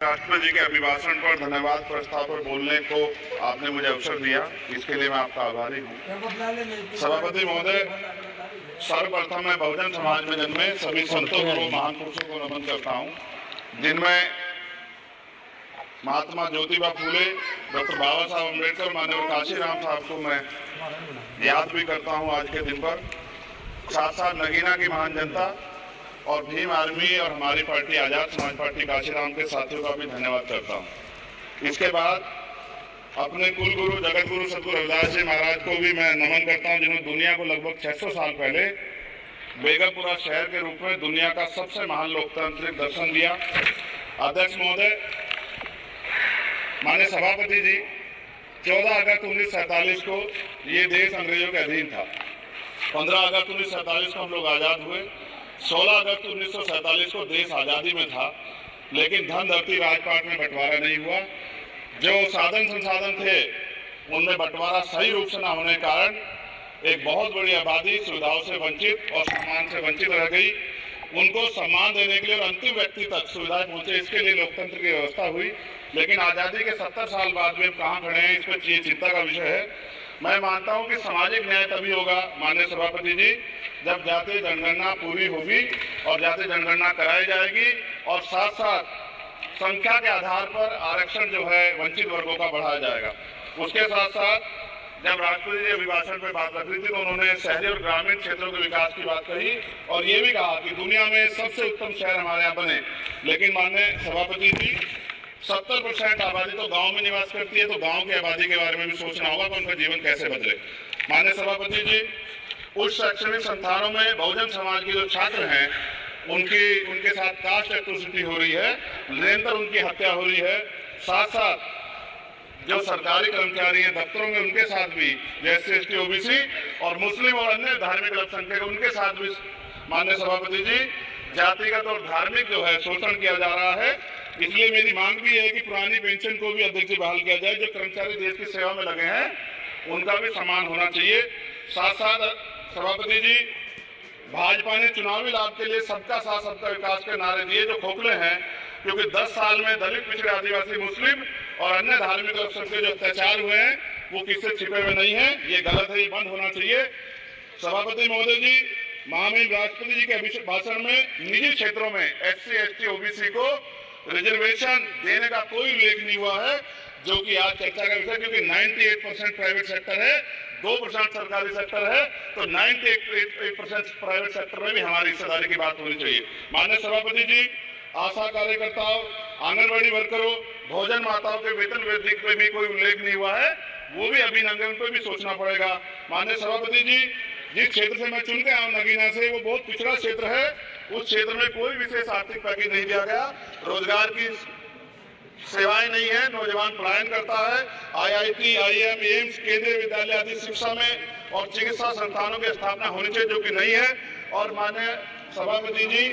राष्ट्रपति जी के अभिभाषण पर धन्यवाद प्रस्ताव पर बोलने को आपने मुझे अवसर दिया, इसके लिए मैं आपका आभारी हूँ। सभापति महोदय, सर्वप्रथम मैं बहुजन समाज में जन्मे सभी संतों को, महान पुरुषों को नमन करता हूँ, जिनमें महात्मा ज्योतिबा फूले, डॉक्टर बाबा साहब अम्बेडकर, माननीय काशीराम साहब को मैं याद भी करता हूँ आज के दिन पर। साथ साथ नगीना की महान जनता और भीम आर्मी और हमारी पार्टी आजाद समाज पार्टी काशीराम के साथियों का भी धन्यवाद करता हूँ। इसके बाद अपने कुल गुरु जगत गुरु सतगुरु रविदास जी महाराज को भी मैं नमन करता हूँ, जिन्होंने दुनिया को लगभग 600 साल पहले बेगमपुरा शहर के रूप में दुनिया का सबसे महान लोकतांत्रिक दर्शन दिया। अध्यक्ष महोदय, माननीय सभापति जी, 14 अगस्त 1947 को ये देश अंग्रेजों के अधीन था। 15 अगस्त 1947 को हम लोग आज़ाद हुए। 16 अगस्त 1947 को देश आज़ादी में था, लेकिन धन धरती राजपाट में बंटवारा नहीं हुआ। जो साधन संसाधन थे उनमें बंटवारा सही रूप से न होने के कारण एक बहुत बड़ी आबादी सुविधाओं से वंचित और सम्मान से वंचित रह गई। उनको सम्मान देने के लिए और अंतिम व्यक्ति तक सुविधाएं पहुंचे, इसके लिए लोकतंत्र की व्यवस्था हुई। लेकिन आज़ादी के 70 साल बाद भी हम कहाँ खड़े हैं, इस पर ये चिंता का विषय है। मैं मानता हूं कि सामाजिक न्याय तभी होगा माननीय सभापति जी, जब जातीय जनगणना पूरी होगी और जातीय जनगणना कराई जाएगी और साथ साथ संख्या के आधार पर आरक्षण जो है वंचित वर्गों का बढ़ाया जाएगा। उसके साथ साथ जब राष्ट्रपति जी अभिभाषण पर बात रख रही थी तो उन्होंने शहरी और ग्रामीण क्षेत्रों के विकास की बात कही और ये भी कहा कि दुनिया में सबसे उत्तम शहर हमारे यहाँ बने। लेकिन माननीय सभापति जी, 70% आबादी तो गांव में निवास करती है, तो गांव की आबादी के बारे में भी सोचना होगा कि उनका जीवन कैसे बदले। माननीय सभापति जी, उच्च शैक्षणिक संस्थानों में बहुजन समाज के जो छात्र हैं उनके साथ कास्ट एट्रोसिटी हो रही है, निरंतर उनकी हत्या हो रही है। साथ साथ जो सरकारी कर्मचारी हैं दफ्तरों में, उनके साथ भी जैसे ST OBC और मुस्लिम और अन्य धार्मिक अल्पसंख्यक, उनके साथ भी माननीय सभापति जी जातिगत और धार्मिक जो है शोषण किया जा रहा है। इसलिए मेरी मांग भी है कि पुरानी पेंशन को भी अध्यक्ष बहाल किया जाए। जो कर्मचारी देश की सेवा में लगे हैं उनका भी सम्मान होना चाहिए। साथ साथ सभापति जी, भाजपा ने चुनावी लाभ के लिए सबका साथ सबका विकास के नारे दिए जो खोखले हैं, क्योंकि 10 साल में दलित, पिछड़े, आदिवासी, मुस्लिम और अन्य धार्मिक अल्पसंख्यक जो अत्याचार हुए हैं वो किससे छिपे हुए नहीं है। ये गलत है, ये बंद होना चाहिए। सभापति महोदय जी, महामहिम राष्ट्रपति जी के अभिभाषण में निजी क्षेत्रों में SC ST OBC को रिजर्वेशन देने का कोई उल्लेख नहीं हुआ है, जो कि आज चर्चा का विषय, क्योंकि 98% प्राइवेट सेक्टर है, 2% सरकारी सेक्टर है, तो 98% प्राइवेट सेक्टर में भी हमारी हिस्सेदारी की बात होनी चाहिए। माननीय सभापति जी, आशा कार्यकर्ताओं, आंगनबाड़ी वर्करों, भोजन माताओं के वेतन वृद्धि पे भी कोई उल्लेख नहीं हुआ है, वो भी अभिनंदन पर भी सोचना पड़ेगा। माननीय सभापति जी, जिस क्षेत्र से मैं चुन के आया हूँ नगीना से, वो बहुत पिछड़ा क्षेत्र है। उस क्षेत्र में कोई विशेष आर्थिक पैकेज नहीं दिया गया, रोजगार की सेवाएं नहीं है, नौजवान पलायन करता है। IIT, IIM, एम्स, केंद्रीय विद्यालय आदि शिक्षा में और चिकित्सा संस्थानों की स्थापना होनी चाहिए, जो कि नहीं है। और माननीय सभापति जी,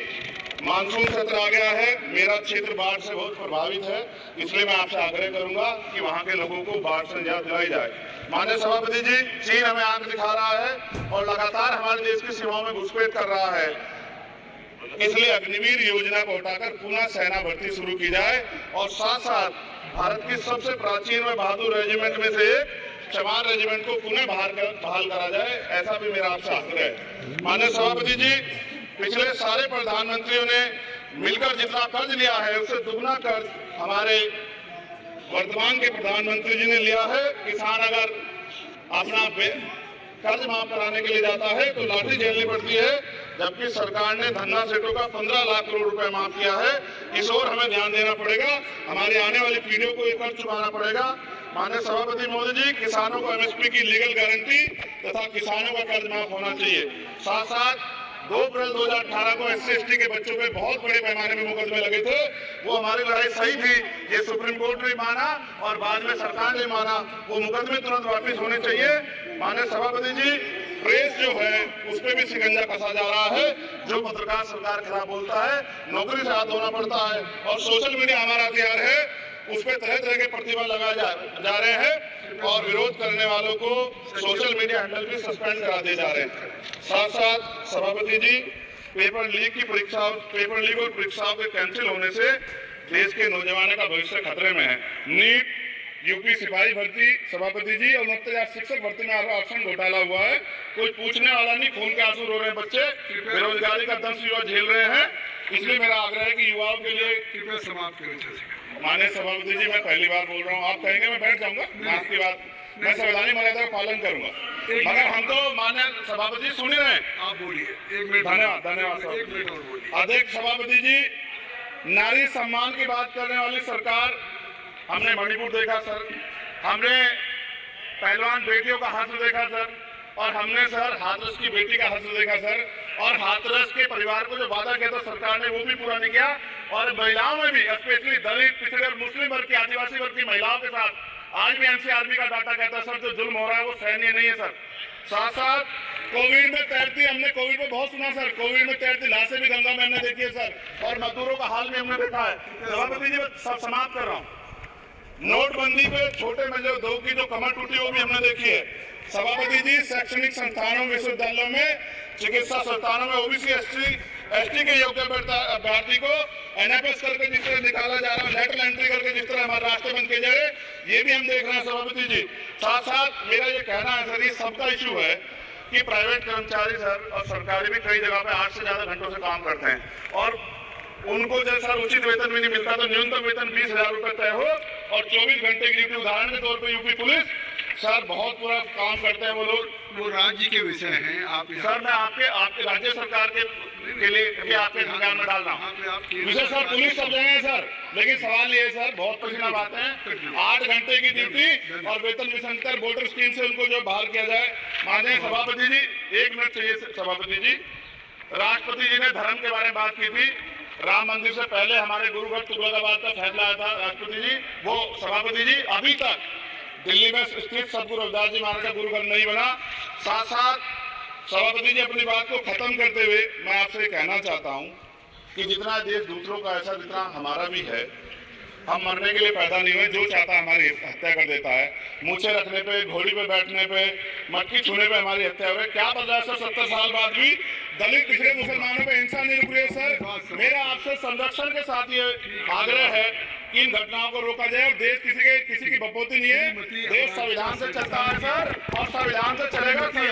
मानसून सत्र आ गया है, मेरा क्षेत्र बाढ़ से बहुत प्रभावित है, इसलिए मैं आपसे आग्रह करूंगा कि वहां के लोगों को बाढ़ से निजात दिलाई जाए। माननीय सभापति जी, चीन हमें आंख दिखा रहा है और लगातार हमारे देश की सीमाओं में घुसपैठ कर रहा है, इसलिए अग्निवीर योजना को हटाकर पुनः सेना भर्ती शुरू की जाए और साथ साथ भारत की सबसे प्राचीन व बहादुर रेजिमेंट में से एक चमार रेजिमेंट को पुनः बहाल करा जाए, ऐसा भी मेरा आपसे आग्रह है। माननीय सभापति जी, पिछले सारे प्रधानमंत्रियों ने मिलकर जितना कर्ज लिया है उससे दुगना कर्ज हमारे वर्तमान के प्रधानमंत्री जी ने लिया है। किसान अगर अपना कर्ज माफ कराने के लिए जाता है तो लाठी झेलनी पड़ती है, जबकि सरकार ने धन्ना सेठों का 15 लाख करोड़ रुपए माफ किया है। इस ओर हमें ध्यान देना पड़ेगा, हमारी आने वाली पीढ़ियों को ये कर्ज चुकाना पड़ेगा। माननीय सभापति महोदय जी, किसानों को MSP की लीगल गारंटी तथा किसानों का कर्ज माफ होना चाहिए। साथ साथ 2 अप्रैल 2018 को SC ST के बच्चों पे बहुत बड़े पैमाने में मुकदमे लगे थे, वो हमारी लड़ाई सही थी, ये सुप्रीम कोर्ट ने माना और बाद में सरकार ने माना, वो मुकदमे तुरंत वापस होने चाहिए। माननीय सभापति जी, प्रेस जो है उस पर भी शिकंजा कसा जा रहा है। जो पत्रकार सरकार के खिलाफ बोलता है नौकरी से हाथ धोना पड़ता है, और सोशल मीडिया हमारा हथियार है, उस पर तरह तरह के प्रतिबंध लगाए जा रहे हैं और विरोध करने वालों को सोशल मीडिया हैंडल भी सस्पेंड करा दिए जा रहे हैं। साथ साथ सभापति जी, पेपर लीक और परीक्षाओं के कैंसिल होने से देश के नौजवानों का भविष्य खतरे में है। नीट, यूपी सिपाही भर्ती सभापति जी और 69,000 शिक्षक भर्ती में आरक्षण घोटाला हुआ है, कोई पूछने वाला नहीं, खून के आंसू रो रहे हैं बच्चे, बेरोजगारी का दंश युवा झेल रहे हैं। इसलिए मेरा आग्रह है कि युवाओं के लिए कृपया समाप्त करें। माननीय सभापति जी, मैं पहली बार बोल रहा हूँ, आप कहेंगे मैं बैठ जाऊंगा, आपकी बात मैं संवैधानिक मर्यादा का पालन करूंगा, मगर हम तो माननीय सभापति सुन ही रहे हैं। आप बोलिए, 1 मिनट। धन्यवाद धन्यवाद सर। 1 मिनट और बोलिए। अध्यक्ष सभापति जी, नारी सम्मान की बात करने वाली सरकार, हमने मणिपुर देखा सर, हमने पहलवान बेटियों का हाथ देखा सर, और हमने सर हाथरस की बेटी का हाथ देखा सर, और हाथरस के परिवार को जो वादा किया था सरकार ने वो भी पूरा नहीं किया। और महिलाओं में भी, स्पेशली दलित, पिछड़े और मुस्लिम वर्ग की, आदिवासी वर्ग की महिलाओं के साथ आज भी एनसीआरबी का डाटा कहता है सर जो जुल्म हो रहा है वो सहनीय नहीं है सर। साथ साथ कोविड में तैरती, हमने कोविड में बहुत सुना सर, कोविड में तैरती लाशें भी गंगा में हमने देखी है सर, और मजदूरों का हाल भी हमने देखा है। सभापति जी, मैं सब समाप्त कर रहा हूँ। नोटबंदी पे छोटे में जो दो की जो कमर टूटी वो भी हमने देखी है। सभापति जी, शैक्षणिक संस्थानों, विश्वविद्यालयों में, चिकित्सा संस्थानों में ओबीसी एसटी के योग्य अभ्यर्थी को एनएफएस करके जिस तरह निकाला जा रहा है, लेटरल एंट्री करके जिस तरह हमारे रास्ते बंद किए जा रहे, ये भी हम देख रहे हैं सभापति जी। साथ साथ मेरा ये कहना है सर, ये सबका इशू है कि प्राइवेट कर्मचारी सर और सरकारी भी कई जगह पे 8 से ज्यादा घंटों से काम करते हैं, और उनको जैसा उचित वेतन भी नहीं मिलता, तो न्यूनतम वेतन 20,000 रुपए तय हो, और 24 घंटे की ड्यूटी। उदाहरण के तौर पर यूपी पुलिस सर बहुत पूरा काम करते हैं वो लोग, वो राज्य के विषय हैं। आप सर मैं आपके राज्य सरकार के लिए आपके ध्यान में डाल रहा हूँ विषय सर। पुलिस सब जगह है सर, लेकिन सवाल ये है सर, बहुत पसीना बातें हैं, 8 घंटे की ड्यूटी और वेतन विसंकर वोटर स्कीम से उनको जो बहाल किया जाए। माननीय सभापति जी, 1 मिनट चाहिए सभापति जी। राष्ट्रपति जी ने धर्म के बारे में बात की थी, राम मंदिर से पहले हमारे गुरुघर तुगलकाबाद का फैसला आया था राष्ट्रपति जी, वो सभापति जी अभी तक दिल्ली में स्थित सदगुरु रविदास जी महाराज का गुरुघर नहीं बना। साथ साथ सभापति जी, अपनी बात को खत्म करते हुए मैं आपसे कहना चाहता हूं कि जितना देश दूसरों का ऐसा, जितना हमारा भी है, हम मरने के लिए पैदा नहीं हुए, जो चाहता है हमारी हत्या कर देता है। मूछे रखने पे, घोड़ी पे बैठने पे, मटकी छूने पे हमारी हत्या हो रही है। क्या बदला है सर? 70 साल बाद भी दलित, पिछड़े, मुसलमानों पे हिंसा नहीं रुक रही है सर। मेरा आपसे संरक्षण के साथ ये आग्रह है कि इन घटनाओं को रोका जाए, और देश किसी की बपोती नहीं है, देश संविधान से चलता है सर, और संविधान से चलेगा।